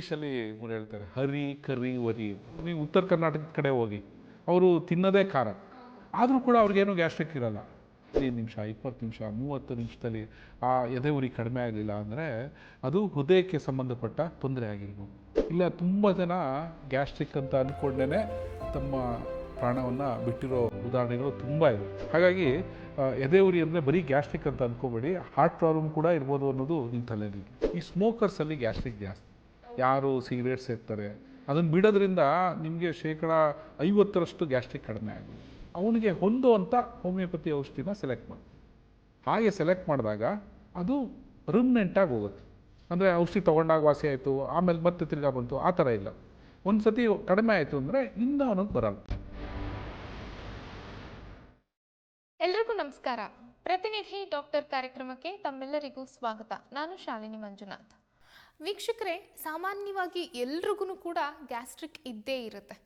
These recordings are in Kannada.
ಇಂಗ್ಲೀಷಲ್ಲಿ ಇವ್ರು ಹೇಳ್ತಾರೆ ಹರಿ ಕರಿ ವರಿ. ನೀವು ಉತ್ತರ ಕರ್ನಾಟಕದ ಕಡೆ ಹೋಗಿ ಅವರು ತಿನ್ನೋದೇ ಖಾರ, ಆದರೂ ಕೂಡ ಅವ್ರಿಗೇನು ಗ್ಯಾಸ್ಟ್ರಿಕ್ ಇರಲ್ಲ. 15 ನಿಮಿಷ 20 ನಿಮಿಷ 30 ನಿಮಿಷದಲ್ಲಿ ಆ ಎದೆ ಉರಿ ಕಡಿಮೆ ಆಗಲಿಲ್ಲ ಅಂದರೆ ಅದು ಹೃದಯಕ್ಕೆ ಸಂಬಂಧಪಟ್ಟ ತೊಂದರೆ ಆಗಿರ್ಬೋದು. ಇಲ್ಲ ತುಂಬ ಜನ ಗ್ಯಾಸ್ಟ್ರಿಕ್ ಅಂತ ಅಂದ್ಕೊಂಡೇ ತಮ್ಮ ಪ್ರಾಣವನ್ನು ಬಿಟ್ಟಿರೋ ಉದಾಹರಣೆಗಳು ತುಂಬ ಇದೆ. ಹಾಗಾಗಿ ಎದೆ ಉರಿ ಅಂದರೆ ಬರೀ ಗ್ಯಾಸ್ಟ್ರಿಕ್ ಅಂತ ಅಂದ್ಕೋಬೇಡಿ, ಹಾರ್ಟ್ ಪ್ರಾಬ್ಲಮ್ ಕೂಡ ಇರ್ಬೋದು ಅನ್ನೋದು ನಿಮ್ಮ ತಲೆಯಲ್ಲಿ. ಈ ಸ್ಮೋಕರ್ಸಲ್ಲಿ ಗ್ಯಾಸ್ಟ್ರಿಕ್ ಜಾಸ್ತಿ. ಯಾರು ಸಿಗರೇಟ್ ಸೇರ್ತಾರೆ ಅದನ್ನು ಬಿಡೋದ್ರಿಂದ ನಿಮಗೆ 50% ಗ್ಯಾಸ್ಟ್ರಿಕ್ ಕಡಿಮೆ ಆಗುತ್ತೆ. ಅವನಿಗೆ ಹೊಂದುವಂಥ ಹೋಮಿಯೋಪತಿ ಔಷಧಿನ ಸೆಲೆಕ್ಟ್ ಮಾಡಿ, ಹಾಗೆ ಸೆಲೆಕ್ಟ್ ಮಾಡಿದಾಗ ಅದು ಪರ್ಮನೆಂಟಾಗಿ ಹೋಗುತ್ತೆ. ಅಂದರೆ ಔಷಧಿ ತೊಗೊಂಡಾಗ ವಾಸಿ ಆಯಿತು ಆಮೇಲೆ ಮತ್ತೆ ತಿರ್ಗಾ ಬಂತು ಆ ಥರ ಇಲ್ಲ. ಒಂದು ಸತಿ ಕಡಿಮೆ ಆಯಿತು ಅಂದರೆ ಇಂದ ಅವನಿಗೆ ಬರಲ್ಲ. ಎಲ್ರಿಗೂ ನಮಸ್ಕಾರ. ಪ್ರತಿನಿಧಿ ಡಾಕ್ಟರ್ ಕಾರ್ಯಕ್ರಮಕ್ಕೆ ತಮ್ಮೆಲ್ಲರಿಗೂ ಸ್ವಾಗತ. ನಾನು ಶಾಲಿನಿ ಮಂಜುನಾಥ್. ವೀಕ್ಷಕರೇ, ಸಾಮಾನ್ಯವಾಗಿ ಎಲ್ರಿಗೂ ಕೂಡ ಗ್ಯಾಸ್ಟ್ರಿಕ್ ಇದ್ದೇ ಇರುತ್ತೆ.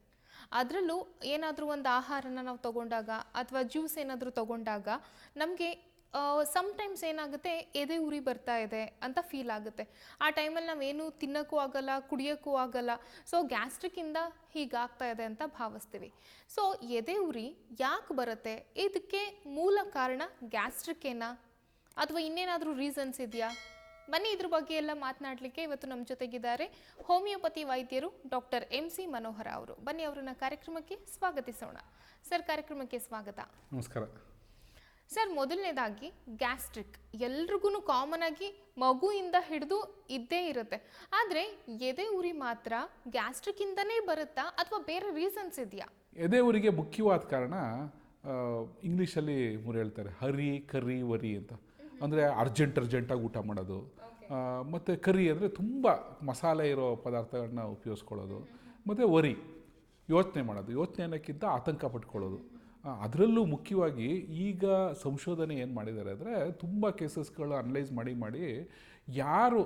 ಅದರಲ್ಲೂ ಏನಾದರೂ ಒಂದು ಆಹಾರನ ನಾವು ತಗೊಂಡಾಗ ಅಥವಾ ಜ್ಯೂಸ್ ಏನಾದರೂ ತಗೊಂಡಾಗ ನಮಗೆ ಸಮ್ಟೈಮ್ಸ್ ಏನಾಗುತ್ತೆ, ಎದೆ ಉರಿ ಬರ್ತಾ ಇದೆ ಅಂತ ಫೀಲ್ ಆಗುತ್ತೆ. ಆ ಟೈಮಲ್ಲಿ ನಾವೇನು ತಿನ್ನೋಕ್ಕೂ ಆಗಲ್ಲ, ಕುಡಿಯೋಕ್ಕೂ ಆಗಲ್ಲ. ಸೊ ಗ್ಯಾಸ್ಟ್ರಿಕ್ಕಿಂದ ಹೀಗಾಗ್ತಾ ಇದೆ ಅಂತ ಭಾವಿಸ್ತೀವಿ. ಸೊ ಎದೆ ಉರಿ ಯಾಕೆ ಬರುತ್ತೆ? ಇದಕ್ಕೆ ಮೂಲ ಕಾರಣ ಗ್ಯಾಸ್ಟ್ರಿಕ್ಕೇನಾ ಅಥವಾ ಇನ್ನೇನಾದರೂ ರೀಸನ್ಸ್ ಇದೆಯಾ? ಬನ್ನಿ ಇದ್ರ ಬಗ್ಗೆ ಎಲ್ಲ ಮಾತನಾಡಲಿಕ್ಕೆ ಇವತ್ತು ನಮ್ಮ ಜೊತೆಗಿದ್ದಾರೆ ಹೋಮಿಯೋಪತಿ ವೈದ್ಯರು ಡಾಕ್ಟರ್ MC ಮನೋಹರ ಅವರು. ಬನ್ನಿ ಅವರನ್ನ ಕಾರ್ಯಕ್ರಮಕ್ಕೆ ಸ್ವಾಗತಿಸೋಣ. ಸರ್, ಕಾರ್ಯಕ್ರಮಕ್ಕೆ ಸ್ವಾಗತ. ನಮಸ್ಕಾರ ಸರ್. ಮೊದಲನೇದಾಗಿ ಗ್ಯಾಸ್ಟ್ರಿಕ್ ಎಲ್ರಿಗೂ ಕಾಮನ್ ಆಗಿ ಮಗುವಿಂದ ಹಿಡಿದು ಇದ್ದೇ ಇರುತ್ತೆ. ಆದರೆ ಎದೆ ಉರಿ ಮಾತ್ರ ಗ್ಯಾಸ್ಟ್ರಿಕ್ಕಿಂದನೇ ಬರುತ್ತಾ ಅಥವಾ ಬೇರೆ ರೀಸನ್ಸ್ ಇದೆಯಾ? ಎದೆ ಉರಿಗೆ ಮುಖ್ಯವಾದ ಕಾರಣ ಇಂಗ್ಲೀಷಲ್ಲಿ ಇವ್ರು ಹೇಳ್ತಾರೆ ಹರಿ ಕರಿ ವರಿ ಅಂತ. ಅಂದರೆ ಅರ್ಜೆಂಟಾಗಿ ಊಟ ಮಾಡೋದು, ಮತ್ತು ಕರಿ ಅಂದರೆ ತುಂಬ ಮಸಾಲೆ ಇರೋ ಪದಾರ್ಥಗಳನ್ನ ಉಪಯೋಗಿಸ್ಕೊಳ್ಳೋದು, ಮತ್ತು ವರಿ ಯೋಚನೆ ಮಾಡೋದು, ಯೋಚನೆ ಅನ್ನೋಕ್ಕಿಂತ ಆತಂಕ ಪಟ್ಕೊಳ್ಳೋದು. ಅದರಲ್ಲೂ ಮುಖ್ಯವಾಗಿ ಈಗ ಸಂಶೋಧನೆ ಏನು ಮಾಡಿದ್ದಾರೆ ಅಂದರೆ, ತುಂಬ ಕೇಸಸ್ಗಳು ಅನಲೈಸ್ ಮಾಡಿ ಯಾರು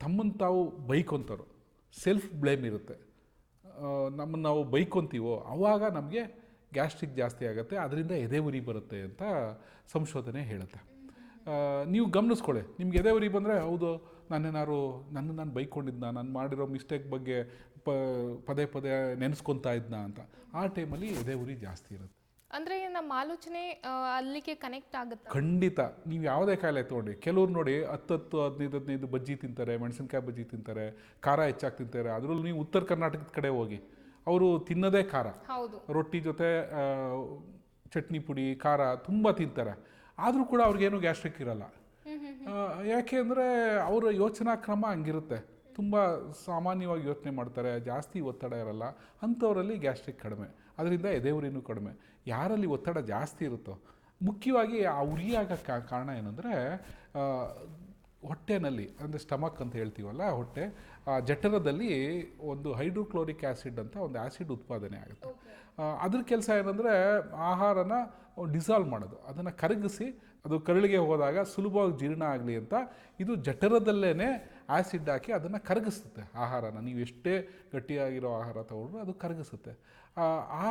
ತಮ್ಮನ್ನು ತಾವು ಬೈಕೊಂತಾರೋ, ಸೆಲ್ಫ್ ಬ್ಲೇಮ್ ಇರುತ್ತೆ, ನಮ್ಮನ್ನು ನಾವು ಬೈಕೊಂತೀವೋ ಆವಾಗ ನಮಗೆ ಗ್ಯಾಸ್ಟ್ರಿಕ್ ಜಾಸ್ತಿ ಆಗುತ್ತೆ, ಅದರಿಂದ ಎದೆ ಉರಿ ಬರುತ್ತೆ ಅಂತ ಸಂಶೋಧನೆ ಹೇಳುತ್ತೆ. ನೀವು ಗಮನಿಸ್ಕೊಳ್ಳಿ, ನಿಮ್ಗೆ ಎದೆ ಉರಿ ಬಂದರೆ ಹೌದು ನಾನು ಬೈಕೊಂಡಿದ್ನ, ನಾನು ಮಾಡಿರೋ ಮಿಸ್ಟೇಕ್ ಬಗ್ಗೆ ಪದೇ ನೆನೆಸ್ಕೊತಾ ಇದ್ನ ಅಂತ, ಆ ಟೈಮಲ್ಲಿ ಎದೆ ಉರಿ ಜಾಸ್ತಿ ಇರುತ್ತೆ. ಅಂದರೆ ನಮ್ಮ ಆಲೋಚನೆ ಅಲ್ಲಿಗೆ ಕನೆಕ್ಟ್ ಆಗುತ್ತೆ. ಖಂಡಿತ. ನೀವು ಯಾವುದೇ ಕಾಯಿಲೆ ತೊಗೊಂಡು, ಕೆಲವ್ರು ನೋಡಿ 10-15 ಬಜ್ಜಿ ತಿಂತಾರೆ, ಮೆಣಸಿನ್ಕಾಯಿ ಬಜ್ಜಿ ತಿಂತಾರೆ, ಖಾರ ಹೆಚ್ಚಾಗಿ ತಿಂತಾರೆ. ಅದರಲ್ಲೂ ನೀವು ಉತ್ತರ ಕರ್ನಾಟಕದ ಕಡೆ ಹೋಗಿ ಅವರು ತಿನ್ನೋದೇ ಖಾರ, ರೊಟ್ಟಿ ಜೊತೆ ಚಟ್ನಿ ಪುಡಿ ಖಾರ ತುಂಬ ತಿಂತಾರೆ, ಆದರೂ ಕೂಡ ಅವ್ರಿಗೇನು ಗ್ಯಾಸ್ಟ್ರಿಕ್ ಇರಲ್ಲ. ಯಾಕೆ ಅಂದರೆ ಅವರ ಯೋಚನಾ ಕ್ರಮ ಹಂಗಿರುತ್ತೆ, ತುಂಬ ಸಾಮಾನ್ಯವಾಗಿ ಯೋಚನೆ ಮಾಡ್ತಾರೆ, ಜಾಸ್ತಿ ಒತ್ತಡ ಇರಲ್ಲ, ಅಂಥವರಲ್ಲಿ ಗ್ಯಾಸ್ಟ್ರಿಕ್ ಕಡಿಮೆ, ಅದರಿಂದ ಎದೆ ಉರಿನೂ ಕಡಿಮೆ. ಯಾರಲ್ಲಿ ಒತ್ತಡ ಜಾಸ್ತಿ ಇರುತ್ತೋ, ಮುಖ್ಯವಾಗಿ ಆ ಉರಿಯಾಗ ಕಾರಣ ಏನಂದರೆ ಹೊಟ್ಟೆನಲ್ಲಿ, ಅಂದರೆ ಸ್ಟಮಕ್ ಅಂತ ಹೇಳ್ತೀವಲ್ಲ, ಹೊಟ್ಟೆ ಜಠರದಲ್ಲಿ ಒಂದು ಹೈಡ್ರೋಕ್ಲೋರಿಕ್ ಆ್ಯಸಿಡ್ ಅಂತ ಒಂದು ಆ್ಯಸಿಡ್ ಉತ್ಪಾದನೆ ಆಗುತ್ತೆ. ಅದ್ರ ಕೆಲಸ ಏನಂದರೆ ಆಹಾರನ ಡಿಸಾಲ್ವ್ ಮಾಡೋದು, ಅದನ್ನು ಕರಗಿಸಿ ಅದು ಕರಳಿಗೆ ಹೋದಾಗ ಸುಲಭವಾಗಿ ಜೀರ್ಣ ಆಗಲಿ ಅಂತ ಇದು ಜಠರದಲ್ಲೇ ಆ್ಯಸಿಡ್ ಹಾಕಿ ಅದನ್ನು ಕರಗಿಸುತ್ತೆ ಆಹಾರನ. ನೀವು ಎಷ್ಟೇ ಗಟ್ಟಿಯಾಗಿರೋ ಆಹಾರ ತಗೊಂಡ್ರು ಅದು ಕರಗಿಸುತ್ತೆ. ಆ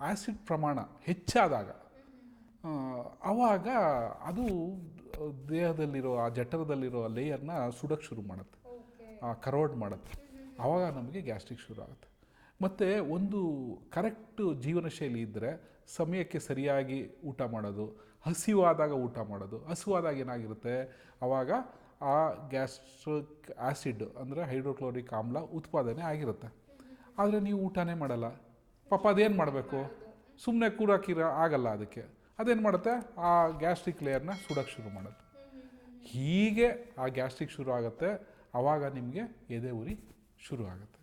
ಆ್ಯಸಿಡ್ ಪ್ರಮಾಣ ಹೆಚ್ಚಾದಾಗ ಆವಾಗ ಅದು ದೇಹದಲ್ಲಿರೋ ಆ ಜಠರದಲ್ಲಿರೋ ಲೇಯರ್ನ ಸುಡೋಕ್ಕೆ ಶುರು ಮಾಡುತ್ತೆ, ಕರೋಡ್ ಮಾಡುತ್ತೆ. ಆವಾಗ ನಮಗೆ ಗ್ಯಾಸ್ಟ್ರಿಕ್ ಶುರು ಆಗುತ್ತೆ. ಮತ್ತು ಒಂದು ಕರೆಕ್ಟ್ ಜೀವನ ಶೈಲಿ ಇದ್ದರೆ, ಸಮಯಕ್ಕೆ ಸರಿಯಾಗಿ ಊಟ ಮಾಡೋದು, ಹಸಿವಾದಾಗ ಊಟ ಮಾಡೋದು. ಹಸಿವಾದಾಗ ಏನಾಗಿರುತ್ತೆ, ಆವಾಗ ಆ ಗ್ಯಾಸ್ಟ್ರಿಕ್ ಆ್ಯಸಿಡ್ ಅಂದರೆ ಹೈಡ್ರೋಕ್ಲೋರಿಕ್ ಆಮ್ಲ ಉತ್ಪಾದನೆ ಆಗಿರುತ್ತೆ. ಆದರೆ ನೀವು ಊಟನೇ ಮಾಡಲ್ಲ, ಪಾಪ ಅದೇನು ಮಾಡಬೇಕು, ಸುಮ್ಮನೆ ಕೂರಾಕಿರ ಆಗಲ್ಲ, ಅದಕ್ಕೆ ಅದೇನು ಮಾಡುತ್ತೆ, ಆ ಗ್ಯಾಸ್ಟ್ರಿಕ್ ಲೇಯರ್ನ ಸುಡೋಕ್ಕೆ ಶುರು ಮಾಡುತ್ತೆ. ಹೀಗೆ ಆ ಗ್ಯಾಸ್ಟ್ರಿಕ್ ಶುರು ಆಗುತ್ತೆ, ಆವಾಗ ನಿಮಗೆ ಎದೆ ಉರಿ ಶುರು ಆಗುತ್ತೆ.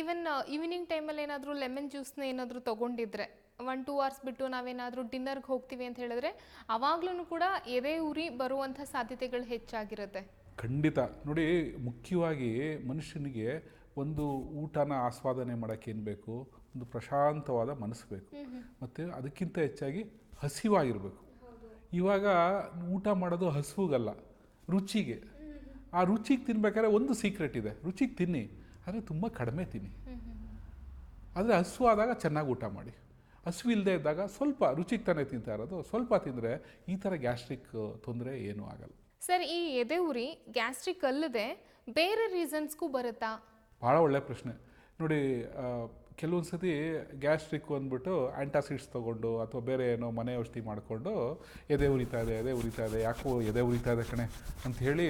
ಈವನ್ ಈವ್ನಿಂಗ್ ಟೈಮಲ್ಲಿ ಏನಾದರೂ ಲೆಮನ್ ಜ್ಯೂಸ್ನ ಏನಾದರೂ ತೊಗೊಂಡಿದ್ರೆ 1-2 ಅವರ್ಸ್ ಬಿಟ್ಟು ನಾವೇನಾದರೂ ಡಿನ್ನರ್ಗೆ ಹೋಗ್ತೀವಿ ಅಂತ ಹೇಳಿದ್ರೆ ಆವಾಗ್ಲೂ ಕೂಡ ಎದೆ ಉರಿ ಬರುವಂಥ ಸಾಧ್ಯತೆಗಳು ಹೆಚ್ಚಾಗಿರುತ್ತೆ. ಖಂಡಿತ. ನೋಡಿ, ಮುಖ್ಯವಾಗಿ ಮನುಷ್ಯನಿಗೆ ಒಂದು ಊಟನ ಆಸ್ವಾದನೆ ಮಾಡೋಕ್ಕೆ ಏನು ಬೇಕು, ಒಂದು ಪ್ರಶಾಂತವಾದ ಮನಸ್ಸು ಬೇಕು, ಮತ್ತು ಅದಕ್ಕಿಂತ ಹೆಚ್ಚಾಗಿ ಹಸಿವಾಗಿರಬೇಕು. ಇವಾಗ ಊಟ ಮಾಡೋದು ಹಸಿವಿಗಲ್ಲ, ರುಚಿಗೆ. ಆ ರುಚಿಗೆ ತಿನ್ಬೇಕಾದ್ರೆ ಒಂದು ಸೀಕ್ರೆಟ್ ಇದೆ, ರುಚಿಗೆ ತಿನ್ನಿ, ಆದರೆ ತುಂಬ ಕಡಿಮೆ ತಿನ್ನಿ. ಆದರೆ ಹಸುವಾದಾಗ ಚೆನ್ನಾಗಿ ಊಟ ಮಾಡಿ, ಹಸುವಿಲ್ಲದೆ ಇದ್ದಾಗ ಸ್ವಲ್ಪ ರುಚಿಗೆ ತಾನೇ ತಿಂತಾ ಇರೋದು, ಸ್ವಲ್ಪ ತಿಂದರೆ ಈ ಥರ ಗ್ಯಾಸ್ಟ್ರಿಕ್ ತೊಂದರೆ ಏನೂ ಆಗಲ್ಲ. ಸರ್, ಈ ಎದೆ ಉರಿ ಗ್ಯಾಸ್ಟ್ರಿಕ್ ಅಲ್ಲದೆ ಬೇರೆ ರೀಸನ್ಸ್ಗೂ ಬರುತ್ತಾ? ಭಾಳ ಒಳ್ಳೆಯ ಪ್ರಶ್ನೆ ನೋಡಿ. ಕೆಲವೊಂದು ಸತಿ ಗ್ಯಾಸ್ಟ್ರಿಕ್ ಅಂದ್ಬಿಟ್ಟು ಆ್ಯಂಟಾಸಿಡ್ಸ್ ತೊಗೊಂಡು ಅಥವಾ ಬೇರೆ ಏನೋ ಮನೆ ಔಷಧಿ ಮಾಡಿಕೊಂಡು ಎದೆ ಉರಿತಾ ಇದೆ ಯಾಕೋ ಎದೆ ಉರಿತಾ ಇದೆ ಕಣೆ ಅಂಥೇಳಿ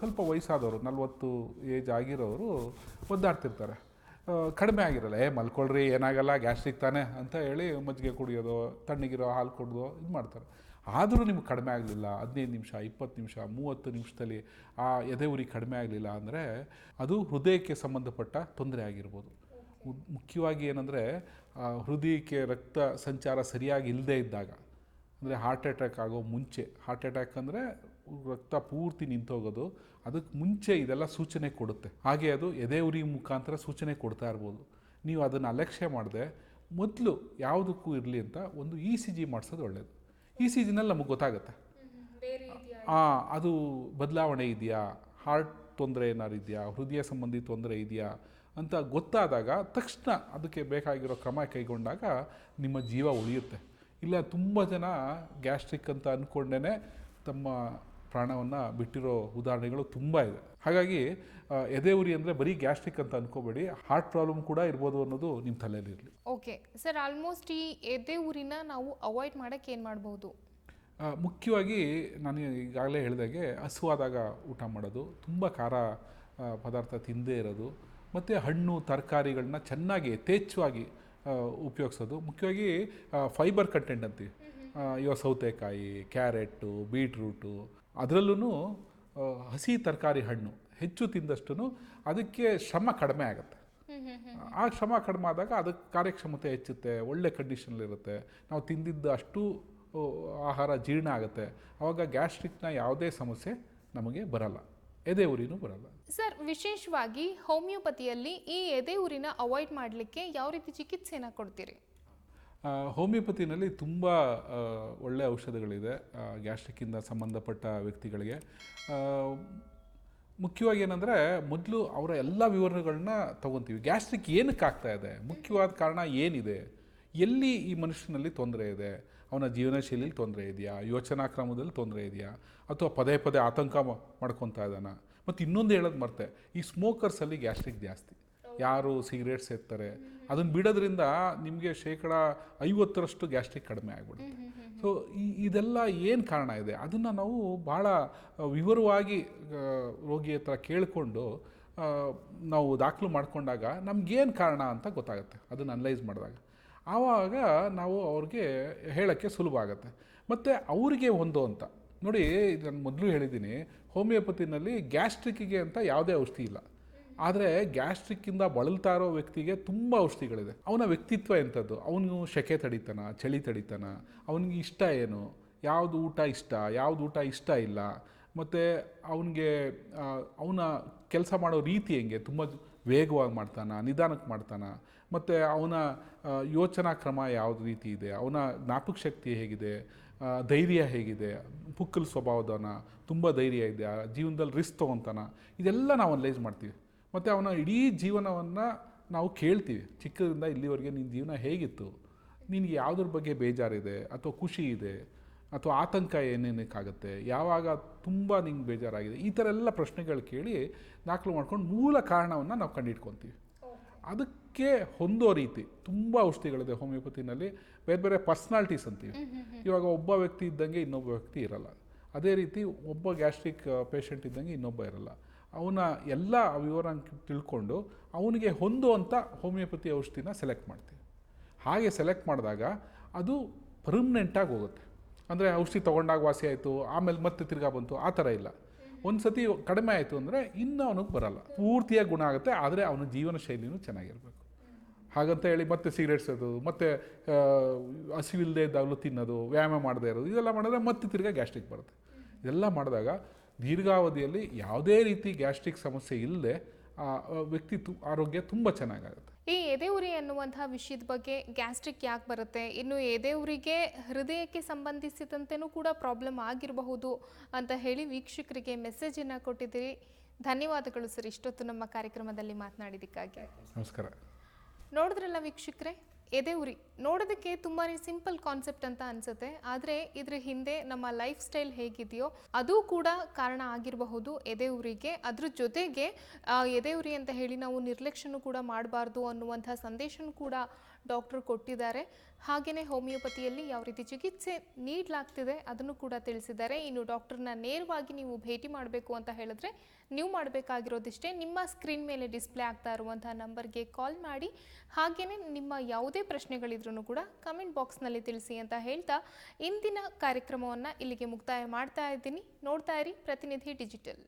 ಸ್ವಲ್ಪ ವಯಸ್ಸಾದವರು 40 ಏಜ್ ಆಗಿರೋರು ಒದ್ದಾಡ್ತಿರ್ತಾರೆ. ಕಡಿಮೆ ಆಗಿರಲ್ಲ, ಮಲ್ಕೊಳ್ರಿ ಏನಾಗಲ್ಲ ಗ್ಯಾಸ್ಟ್ರಿಕ್ ತಾನೆ ಅಂತ ಹೇಳಿ ಮಜ್ಜಿಗೆ ಕುಡಿಯೋದು, ತಣ್ಣಗಿರೋ ಹಾಲು ಕುಡಿದೋ ಇದು ಮಾಡ್ತಾರೆ. ಆದರೂ ನಿಮ್ಗೆ ಕಡಿಮೆ ಆಗಲಿಲ್ಲ, 15 ನಿಮಿಷ 20 ನಿಮಿಷ 30 ನಿಮಿಷದಲ್ಲಿ ಆ ಎದೆ ಉರಿ ಕಡಿಮೆ ಆಗಲಿಲ್ಲ ಅಂದರೆ ಅದು ಹೃದಯಕ್ಕೆ ಸಂಬಂಧಪಟ್ಟ ತೊಂದರೆ ಆಗಿರ್ಬೋದು. ಮುಖ್ಯವಾಗಿ ಏನಂದರೆ ಹೃದಯಕ್ಕೆ ರಕ್ತ ಸಂಚಾರ ಸರಿಯಾಗಿ ಇಲ್ಲದೇ ಇದ್ದಾಗ, ಅಂದರೆ ಹಾರ್ಟ್ ಅಟ್ಯಾಕ್ ಆಗೋ ಮುಂಚೆ, ಹಾರ್ಟ್ ಅಟ್ಯಾಕ್ ಅಂದರೆ ರಕ್ತ ಪೂರ್ತಿ ನಿಂತೋಗೋದು, ಅದಕ್ಕೆ ಮುಂಚೆ ಇದೆಲ್ಲ ಸೂಚನೆ ಕೊಡುತ್ತೆ. ಹಾಗೆ ಅದು ಎದೆ ಉರಿ ಮುಖಾಂತರ ಸೂಚನೆ ಕೊಡ್ತಾ ಇರ್ಬೋದು. ನೀವು ಅದನ್ನು ಅಲಕ್ಷ್ಯ ಮಾಡದೆ ಮೊದಲು ಯಾವುದಕ್ಕೂ ಇರಲಿ ಅಂತ ಒಂದು ECG ಮಾಡಿಸೋದು ಒಳ್ಳೆಯದು. ECGನಲ್ಲಿ ನಮಗೆ ಗೊತ್ತಾಗುತ್ತೆ ಅದು ಬದಲಾವಣೆ ಇದೆಯಾ, ಹಾರ್ಟ್ ತೊಂದರೆ ಏನಾರು ಇದೆಯಾ, ಹೃದಯ ಸಂಬಂಧಿ ತೊಂದರೆ ಇದೆಯಾ ಅಂತ ಗೊತ್ತಾದಾಗ ತಕ್ಷಣ ಅದಕ್ಕೆ ಬೇಕಾಗಿರೋ ಕ್ರಮ ಕೈಗೊಂಡಾಗ ನಿಮ್ಮ ಜೀವ ಉಳಿಯುತ್ತೆ. ಇಲ್ಲ ತುಂಬ ಜನ ಗ್ಯಾಸ್ಟ್ರಿಕ್ ಅಂತ ಅಂದ್ಕೊಂಡೇ ತಮ್ಮ ಪ್ರಾಣವನ್ನು ಬಿಟ್ಟಿರೋ ಉದಾಹರಣೆಗಳು ತುಂಬ ಇದೆ. ಹಾಗಾಗಿ ಎದೆ ಉರಿ ಅಂದರೆ ಬರೀ ಗ್ಯಾಸ್ಟ್ರಿಕ್ ಅಂತ ಅಂದ್ಕೋಬೇಡಿ, ಹಾರ್ಟ್ ಪ್ರಾಬ್ಲಮ್ ಕೂಡ ಇರ್ಬೋದು ಅನ್ನೋದು ನಿಮ್ಮ ತಲೆಯಲ್ಲಿರಲಿ. ಓಕೆ ಸರ್, ಆಲ್ಮೋಸ್ಟ್ ಈ ಎದೆ ಉರಿನ ನಾವು ಅವಾಯ್ಡ್ ಮಾಡೋಕ್ಕೆ ಏನು ಮಾಡ್ಬೋದು? ಮುಖ್ಯವಾಗಿ ನಾನು ಈಗಾಗಲೇ ಹೇಳಿದಾಗೆ ಹಸುವಾದಾಗ ಊಟ ಮಾಡೋದು, ತುಂಬ ಖಾರ ಪದಾರ್ಥ ತಿಂದೇ ಇರೋದು, ಮತ್ತು ಹಣ್ಣು ತರಕಾರಿಗಳನ್ನ ಚೆನ್ನಾಗಿ ಯಥೇಚ್ಛವಾಗಿ ಉಪಯೋಗಿಸೋದು. ಮುಖ್ಯವಾಗಿ ಫೈಬರ್ ಕಂಟೆಂಟ್ ಅಂತೀವಿ. ಇವಾಗ ಸೌತೆಕಾಯಿ, ಕ್ಯಾರೆಟು, ಬೀಟ್ರೂಟು, ಅದರಲ್ಲೂ ಹಸಿ ತರಕಾರಿ ಹಣ್ಣು ಹೆಚ್ಚು ತಿಂದಷ್ಟು ಅದಕ್ಕೆ ಶ್ರಮ ಕಡಿಮೆ ಆಗುತ್ತೆ. ಆ ಶ್ರಮ ಕಡಿಮೆ ಆದಾಗ ಅದಕ್ಕೆ ಕಾರ್ಯಕ್ಷಮತೆ ಹೆಚ್ಚುತ್ತೆ, ಒಳ್ಳೆ ಕಂಡೀಷನಲ್ಲಿರುತ್ತೆ, ನಾವು ತಿಂದಿದ್ದ ಅಷ್ಟು ಆಹಾರ ಜೀರ್ಣ ಆಗುತ್ತೆ. ಆವಾಗ ಗ್ಯಾಸ್ಟ್ರಿಕ್ನ ಯಾವುದೇ ಸಮಸ್ಯೆ ನಮಗೆ ಬರಲ್ಲ, ಎದೆ ಉರಿನೂ ಬರಲ್ಲ. ಸರ್, ವಿಶೇಷವಾಗಿ ಹೋಮಿಯೋಪತಿಯಲ್ಲಿ ಈ ಎದೆ ಉರಿನ ಅವಾಯ್ಡ್ ಮಾಡಲಿಕ್ಕೆ ಯಾವ ರೀತಿ ಚಿಕಿತ್ಸೆನ ಕೊಡ್ತೀರಿ? ಹೋಮಿಯೋಪತಿನಲ್ಲಿ ತುಂಬ ಒಳ್ಳೆಯ ಔಷಧಗಳಿದೆ ಗ್ಯಾಸ್ಟ್ರಿಕ್ಕಿಂದ ಸಂಬಂಧಪಟ್ಟ ವ್ಯಕ್ತಿಗಳಿಗೆ. ಮುಖ್ಯವಾಗಿ ಏನಂದರೆ ಮೊದಲು ಅವರ ಎಲ್ಲ ವಿವರಗಳನ್ನ ತೊಗೊತೀವಿ. ಗ್ಯಾಸ್ಟ್ರಿಕ್ ಏನಕ್ಕೆ ಆಗ್ತಾ ಇದೆ, ಮುಖ್ಯವಾದ ಕಾರಣ ಏನಿದೆ, ಎಲ್ಲಿ ಈ ಮನುಷ್ಯನಲ್ಲಿ ತೊಂದರೆ ಇದೆ, ಅವನ ಜೀವನ ಶೈಲಿಯಲ್ಲಿ ತೊಂದರೆ ಇದೆಯಾ, ಯೋಚನಾ ಕ್ರಮದಲ್ಲಿ ತೊಂದರೆ ಇದೆಯಾ, ಅಥವಾ ಪದೇ ಪದೇ ಆತಂಕ ಮಾಡ್ಕೊತಾ ಇದ್ದಾನ. ಮತ್ತು ಇನ್ನೊಂದು ಹೇಳೋದು ಮರ್ತೆ, ಈ ಸ್ಮೋಕರ್ಸಲ್ಲಿ ಗ್ಯಾಸ್ಟ್ರಿಕ್ ಜಾಸ್ತಿ. ಯಾರು ಸಿಗರೇಟ್ ಸೇರ್ತಾರೆ ಅದನ್ನು ಬಿಡೋದ್ರಿಂದ ನಿಮಗೆ 50% ಗ್ಯಾಸ್ಟ್ರಿಕ್ ಕಡಿಮೆ ಆಗಿಬಿಡುತ್ತೆ. ಸೊ ಇದೆಲ್ಲ ಏನು ಕಾರಣ ಇದೆ ಅದನ್ನು ನಾವು ಭಾಳ ವಿವರವಾಗಿ ರೋಗಿ ಹತ್ರ ಕೇಳಿಕೊಂಡು ನಾವು ದಾಖಲು ಮಾಡಿಕೊಂಡಾಗ ನಮಗೇನು ಕಾರಣ ಅಂತ ಗೊತ್ತಾಗುತ್ತೆ. ಅದನ್ನು ಅನಲೈಸ್ ಮಾಡಿದಾಗ ಆವಾಗ ನಾವು ಅವ್ರಿಗೆ ಹೇಳೋಕ್ಕೆ ಸುಲಭ ಆಗುತ್ತೆ. ಮತ್ತು ಅವರಿಗೆ ಹೊಂದುವಂಥ ನೋಡಿ, ನಾನು ಮೊದಲು ಹೇಳಿದ್ದೀನಿ, ಹೋಮಿಯೋಪತಿನಲ್ಲಿ ಗ್ಯಾಸ್ಟ್ರಿಕ್ಕಿಗೆ ಅಂತ ಯಾವುದೇ ಔಷಧಿ ಇಲ್ಲ. ಆದರೆ ಗ್ಯಾಸ್ಟ್ರಿಕ್ಕಿಂದ ಬಳಲ್ತಾ ಇರೋ ವ್ಯಕ್ತಿಗೆ ತುಂಬ ಔಷಧಿಗಳಿದೆ. ಅವನ ವ್ಯಕ್ತಿತ್ವ ಎಂಥದ್ದು, ಅವನು ಸೆಕೆ ತಡಿತಾನ, ಚಳಿ ತಡಿತಾನ, ಅವನಿಗೆ ಇಷ್ಟ ಏನು, ಯಾವುದು ಊಟ ಇಷ್ಟ, ಯಾವುದು ಊಟ ಇಷ್ಟ ಇಲ್ಲ, ಮತ್ತು ಅವನಿಗೆ ಅವನ ಕೆಲಸ ಮಾಡೋ ರೀತಿ ಹೆಂಗೆ, ತುಂಬ ವೇಗವಾಗಿ ಮಾಡ್ತಾನ, ನಿಧಾನಕ್ಕೆ ಮಾಡ್ತಾನ, ಮತ್ತು ಅವನ ಯೋಚನಾ ಕ್ರಮ ಯಾವ್ದು ರೀತಿ ಇದೆ, ಅವನ ಜ್ಞಾಪಕ ಶಕ್ತಿ ಹೇಗಿದೆ, ಧೈರ್ಯ ಹೇಗಿದೆ, ಪುಕ್ಕಲು ಸ್ವಭಾವದವನ, ತುಂಬ ಧೈರ್ಯ ಇದೆ, ಜೀವನದಲ್ಲಿ ರಿಸ್ಕ್ ತೊಗೊತಾನ, ಇದೆಲ್ಲ ನಾವು ಅನಲೈಸ್ ಮಾಡ್ತೀವಿ. ಮತ್ತು ಅವನ ಇಡೀ ಜೀವನವನ್ನು ನಾವು ಕೇಳ್ತೀವಿ. ಚಿಕ್ಕದಿಂದ ಇಲ್ಲಿವರೆಗೆ ನಿನ್ನ ಜೀವನ ಹೇಗಿತ್ತು, ನಿನಗೆ ಯಾವುದ್ರ ಬಗ್ಗೆ ಬೇಜಾರಿದೆ ಅಥವಾ ಖುಷಿ ಇದೆ ಅಥವಾ ಆತಂಕ ಏನೇನಕ್ಕಾಗುತ್ತೆ, ಯಾವಾಗ ತುಂಬ ನಿಂಗೆ ಬೇಜಾರಾಗಿದೆ, ಈ ಥರ ಎಲ್ಲ ಪ್ರಶ್ನೆಗಳು ಕೇಳಿ ದಾಖಲು ಮಾಡ್ಕೊಂಡು ಮೂಲ ಕಾರಣವನ್ನು ನಾವು ಕಂಡುಹಿಡ್ಕೊತೀವಿ. ಅದಕ್ಕೆ ಹೊಂದೋ ರೀತಿ ತುಂಬ ಔಷಧಿಗಳಿದೆ ಹೋಮಿಯೋಪತಿನಲ್ಲಿ. ಬೇರೆ ಬೇರೆ ಪರ್ಸ್ನಾಲಿಟೀಸ್ ಅಂತೀವಿ. ಇವಾಗ ಒಬ್ಬ ವ್ಯಕ್ತಿ ಇದ್ದಂಗೆ ಇನ್ನೊಬ್ಬ ವ್ಯಕ್ತಿ ಇರಲ್ಲ. ಅದೇ ರೀತಿ ಒಬ್ಬ ಗ್ಯಾಸ್ಟ್ರಿಕ್ ಪೇಷಂಟ್ ಇದ್ದಂಗೆ ಇನ್ನೊಬ್ಬ ಇರಲ್ಲ. ಅವನ ಎಲ್ಲ ವಿವರ ತಿಳ್ಕೊಂಡು ಅವನಿಗೆ ಹೊಂದುವಂಥ ಹೋಮಿಯೋಪತಿ ಔಷಧಿನ ಸೆಲೆಕ್ಟ್ ಮಾಡ್ತೀವಿ. ಹಾಗೆ ಸೆಲೆಕ್ಟ್ ಮಾಡಿದಾಗ ಅದು ಪರ್ಮನೆಂಟಾಗಿ ಹೋಗುತ್ತೆ. ಅಂದರೆ ಔಷಧಿ ತೊಗೊಂಡಾಗ ವಾಸಿ ಆಯಿತು, ಆಮೇಲೆ ಮತ್ತೆ ತಿರ್ಗಾ ಬಂತು, ಆ ಥರ ಇಲ್ಲ. ಒಂದು ಸತಿ ಕಡಿಮೆ ಆಯಿತು ಅಂದರೆ ಇನ್ನೂ ಅವನಿಗೆ ಬರಲ್ಲ, ಪೂರ್ತಿಯಾಗಿ ಗುಣ ಆಗುತ್ತೆ. ಆದರೆ ಅವನ ಜೀವನ ಶೈಲಿನೂ ಚೆನ್ನಾಗಿರಬೇಕು. ಹಾಗಂತ ಹೇಳಿ ಮತ್ತೆ ಸಿಗರೇಟ್ ಸೇದೋದು, ಮತ್ತು ಹಸಿವಿಲ್ಲದೆ ಇದ್ದಾಗಲೂ ತಿನ್ನೋದು, ವ್ಯಾಯಾಮ ಮಾಡದೇ ಇರೋದು, ಇದೆಲ್ಲ ಮಾಡಿದ್ರೆ ಮತ್ತೆ ತಿರ್ಗಾ ಗ್ಯಾಸ್ಟ್ರಿಕ್ ಬರುತ್ತೆ. ಇದೆಲ್ಲ ಮಾಡಿದಾಗ ದೀರ್ಘಾವಧಿಯಲ್ಲಿ ಯಾವುದೇ ರೀತಿ ಗ್ಯಾಸ್ಟ್ರಿಕ್ ಸಮಸ್ಯೆ ಇಲ್ಲದೆ ಆ ವ್ಯಕ್ತಿ ಆರೋಗ್ಯ ತುಂಬ ಚೆನ್ನಾಗಾಗುತ್ತೆ. ಈ ಎದೆ ಉರಿ ಅನ್ನುವಂತಹ ವಿಷಯದ ಬಗ್ಗೆ ಗ್ಯಾಸ್ಟ್ರಿಕ್ ಯಾಕೆ ಬರುತ್ತೆ, ಇನ್ನು ಎದೆ ಉರಿಗೆ ಹೃದಯಕ್ಕೆ ಸಂಬಂಧಿಸಿದಂತೆಯೂ ಕೂಡ ಪ್ರಾಬ್ಲಮ್ ಆಗಿರಬಹುದು ಅಂತ ಹೇಳಿ ವೀಕ್ಷಕರಿಗೆ ಮೆಸೇಜನ್ನು ಕೊಟ್ಟಿದ್ದೀರಿ. ಧನ್ಯವಾದಗಳು ಸರ್, ಇಷ್ಟೊತ್ತು ನಮ್ಮ ಕಾರ್ಯಕ್ರಮದಲ್ಲಿ ಮಾತನಾಡಿದ್ದಕ್ಕಾಗಿ. ನಮಸ್ಕಾರ. ನೋಡಿದ್ರಲ್ಲ ವೀಕ್ಷಕರೇ, ಎದೆ ಉರಿ ನೋಡೋದಕ್ಕೆ ತುಂಬಾ ಸಿಂಪಲ್ ಕಾನ್ಸೆಪ್ಟ್ ಅಂತ ಅನಿಸುತ್ತೆ, ಆದರೆ ಇದ್ರ ಹಿಂದೆ ನಮ್ಮ ಲೈಫ್ ಸ್ಟೈಲ್ ಹೇಗಿದೆಯೋ ಅದು ಕೂಡ ಕಾರಣ ಆಗಿರಬಹುದು ಎದೆ ಉರಿಗೆ. ಅದ್ರ ಜೊತೆಗೆ ಎದೆ ಉರಿ ಅಂತ ಹೇಳಿ ನಾವು ನಿರ್ಲಕ್ಷ್ಯನೂ ಕೂಡ ಮಾಡಬಾರ್ದು ಅನ್ನುವಂಥ ಸಂದೇಶನೂ ಕೂಡ ಡಾಕ್ಟರ್ ಕೊಟ್ಟಿದ್ದಾರೆ. ಹಾಗೆಯೇ ಹೋಮಿಯೋಪತಿಯಲ್ಲಿ ಯಾವ ರೀತಿ ಚಿಕಿತ್ಸೆ ನೀಡಲಾಗ್ತಿದೆ ಅದನ್ನು ಕೂಡ ತಿಳಿಸಿದ್ದಾರೆ. ಇನ್ನು ಡಾಕ್ಟರ್ನ ನೇರವಾಗಿ ನೀವು ಭೇಟಿ ಮಾಡಬೇಕು ಅಂತ ಹೇಳಿದ್ರೆ ನೀವು ಮಾಡಬೇಕಾಗಿರೋದಿಷ್ಟೇ, ನಿಮ್ಮ ಸ್ಕ್ರೀನ್ ಮೇಲೆ ಡಿಸ್ಪ್ಲೇ ಆಗ್ತಾ ಇರುವಂಥ ನಂಬರ್ಗೆ ಕಾಲ್ ಮಾಡಿ. ಹಾಗೆಯೇ ನಿಮ್ಮ ಯಾವುದೇ ಪ್ರಶ್ನೆಗಳಿದ್ರೂ ಕೂಡ ಕಮೆಂಟ್ ಬಾಕ್ಸ್ನಲ್ಲಿ ತಿಳಿಸಿ ಅಂತ ಹೇಳ್ತಾ ಇಂದಿನ ಕಾರ್ಯಕ್ರಮವನ್ನು ಇಲ್ಲಿಗೆ ಮುಕ್ತಾಯ ಮಾಡ್ತಾ ಇದ್ದೀನಿ. ನೋಡ್ತಾ ಇರಿ ಪ್ರತಿನಿಧಿ ಡಿಜಿಟಲ್.